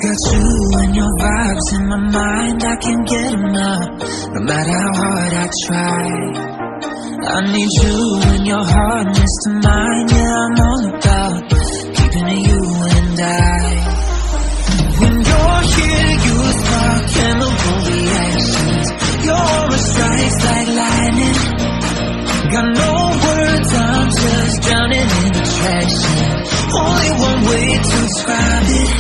got you and your vibes in my mind, I can't get enough, no matter how hard I try. I need you and your hardness to mine, yeah, I'm all about keeping it you and I. When you're here, you spark chemical reactions. Your aura strikes like lightning. Got no words, I'm just drowning in attraction. Only one way to describe it.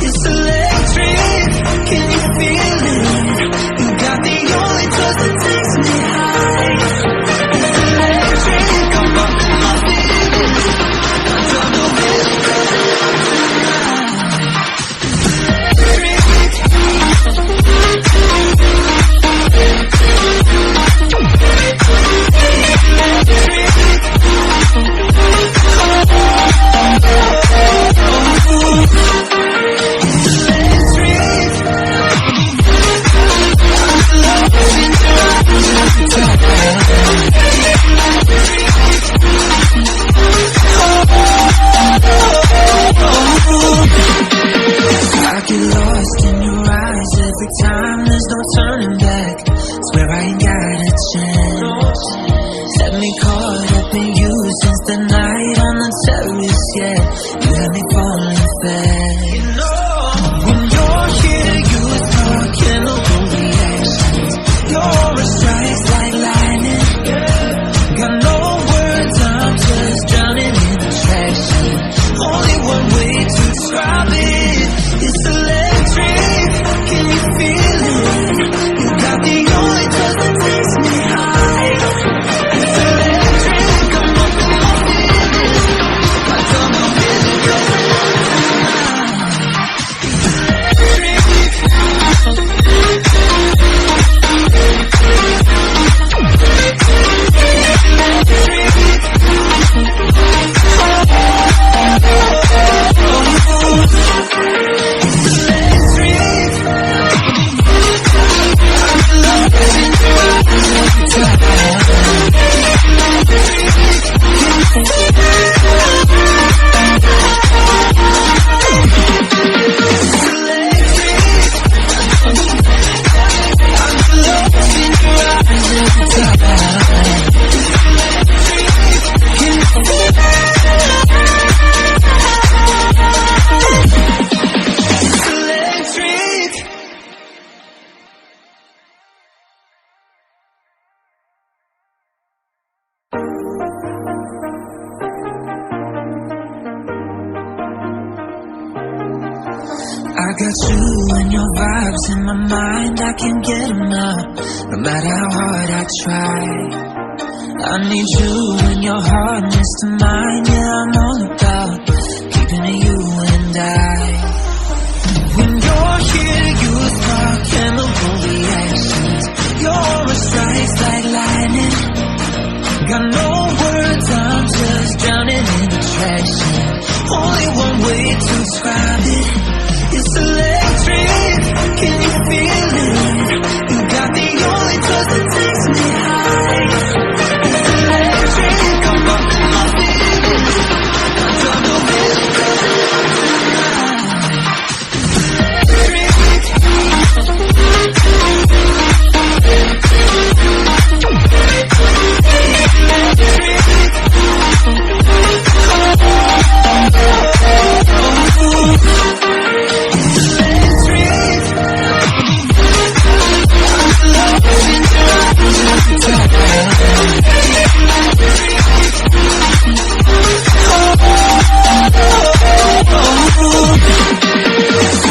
It's electric, can you feel it? You got the only touch that takes me high. It's electric, I'm up in my feelings. I don't know where to go tonight. I get lost in your eyes every time, there's no turning back. Swear I ain't got a chance. Had me caught up in you since the night on the terrace, yeah. You had me falling fast. When you're here, you spark chemical reactions. Your aura strikes like lightning. Got no words, I'm just drowning in attraction. Only one way to describe it. It's electric, can you feel it? You got the only touch that takes me high. It's electric, I'm up in my feelings. I don't know where to go tonight. I got you and your vibes in my mind, I can't get enough, no matter how hard I try. I need you and your hardness to mine, yeah, I'm all about keeping it you and I. When you're here, you spark chemical reactions. Your aura strikes like lightning. Got no words, I'm just drowning in attraction. Only one way to describe it. It's electric, can you feel it? You got the only touch that takes me high. It's electric, I'm up in my feelings. I don't know where to go tonight.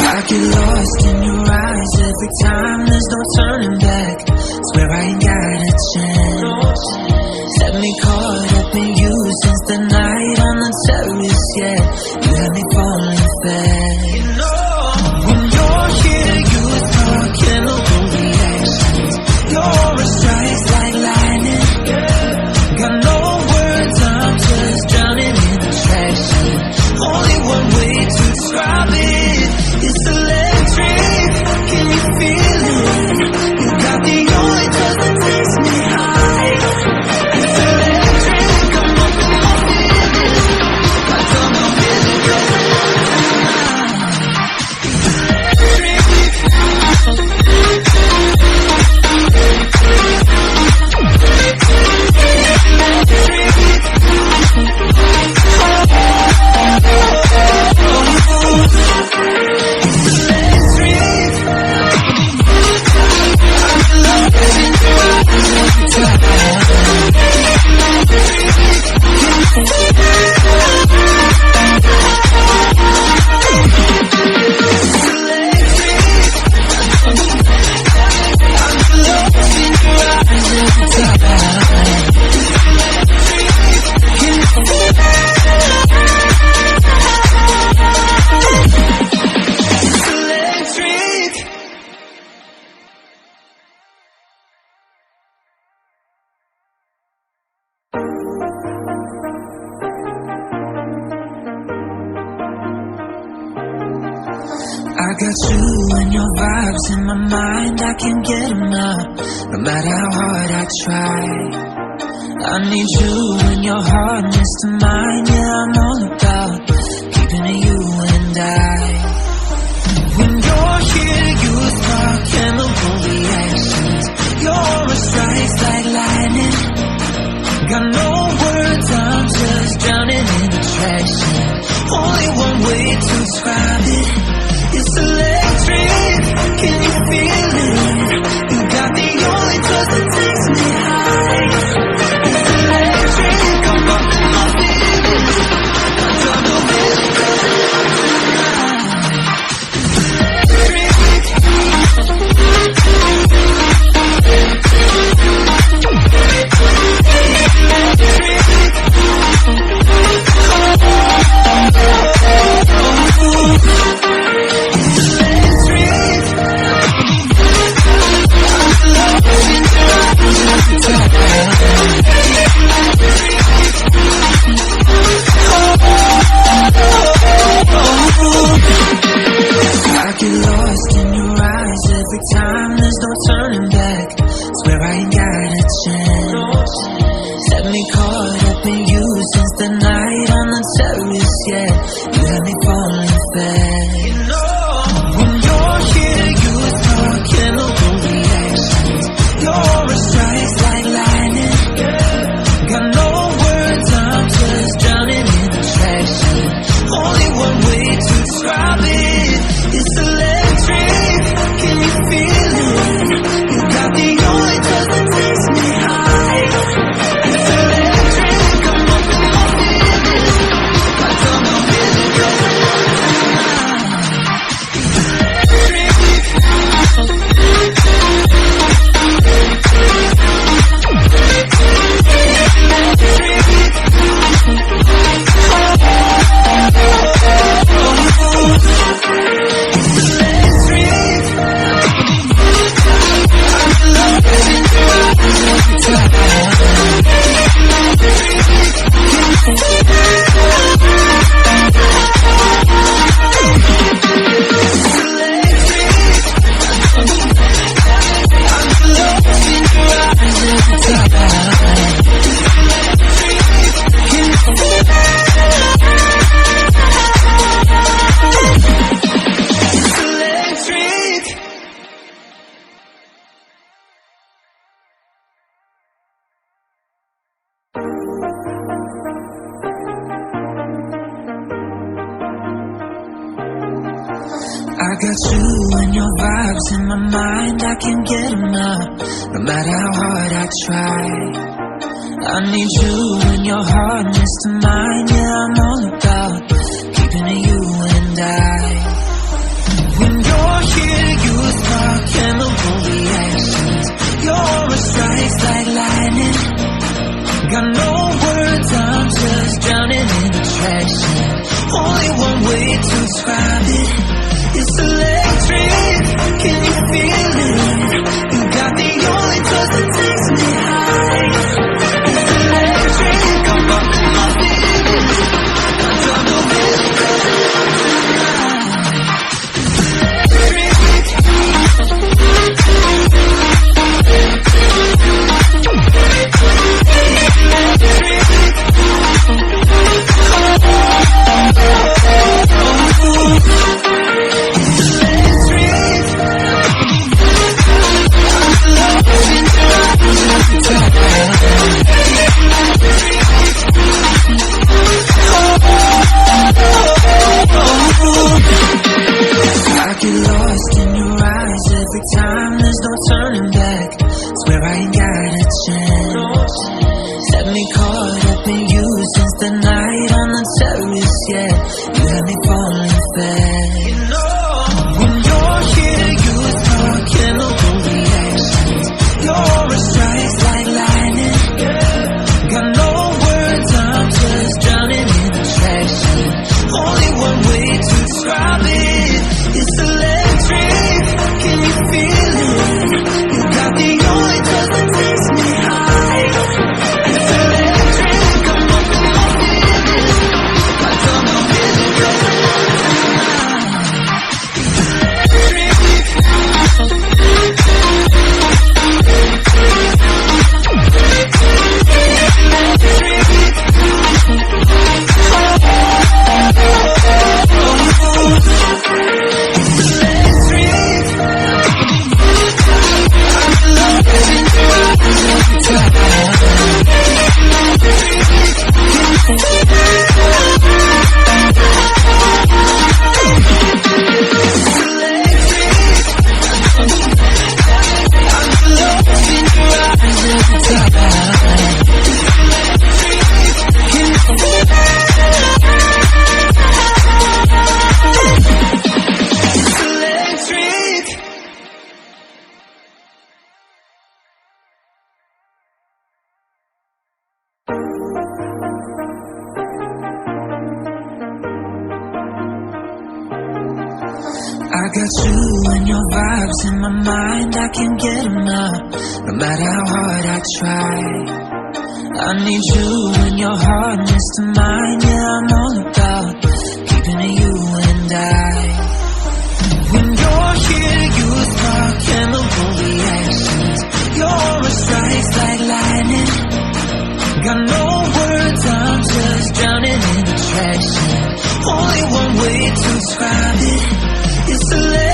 I get lost in your eyes every time, there's no turning back. Swear I ain't got a chance. Had me caught up in you since the night on the terrace, yeah. You had me falling fast. When you're here, you spark chemical reactions. Your aura strikes like lightning. Got no words, I'm just drowning in attraction. Only one way to describe it. It's electric, can you feel it? You got the only touch that takes me high. It's electric. got you and your vibes in my mind, I can't get enough, no matter how hard I try. I need you and your hardness to mine, yeah, I'm all about keeping it you and I. When you're here, you spark chemical reactions. Your aura strikes like lightning. Got no words, I'm just drowning in attraction. Only one way to describe it. It's electric, can you feel it? You got the only touch that takes me high. It's electric, I'm up in my feelings. I don't know where to go tonight. I get lost in your eyes every time, there's no turning back. Swear I ain't got a chance. Had me caught up in you since the night on the terrace, yeah. You had me falling fast. When you're here, you spark chemical reactions. Your aura strikes like lightning. Got no words, I'm just drowning in attraction. Only one way to describe it. It's electric, can you feel it? You got the only touch that takes me high. It's electric, I'm up in my feelings. I don't know where to go tonight. I got you and your vibes in my mind, I can't get enough, no matter how hard I try. I need you and your hardness to mine, yeah, I'm all about keeping it you and I. When you're here, you spark chemical reactions. Your aura strikes like lightning. Got no words, I'm just drowning in attraction. Only one way to describe it. It's electric, can you feel it? You got the only touch that takes me high. It's electric, I'm up in my feelings. I don't know where to go tonight. I get lost in your eyes every time, there's no turning back. Swear I ain't got a chance. Had me caught up in you since the night on the terrace, yeah. You had me falling fast. When you're here, you spark chemical reactions. Your aura strikes like lightning. Got no words, I'm just drowning in attraction. Only one way to describe it. It's electric, can you feel it? You got the only touch that takes me high. It's electric, I'm up in my feelings. I don't know where to go. got you and your vibes in my mind, I can't get enough, no matter how hard I try. I need you and your hardness to mine. Yeah, I'm all about keeping it you and I. When you're here, you spark chemical reactions. Your aura strikes like lightning. Got no words, I'm just drowning in attraction. Only one way to describe it is to let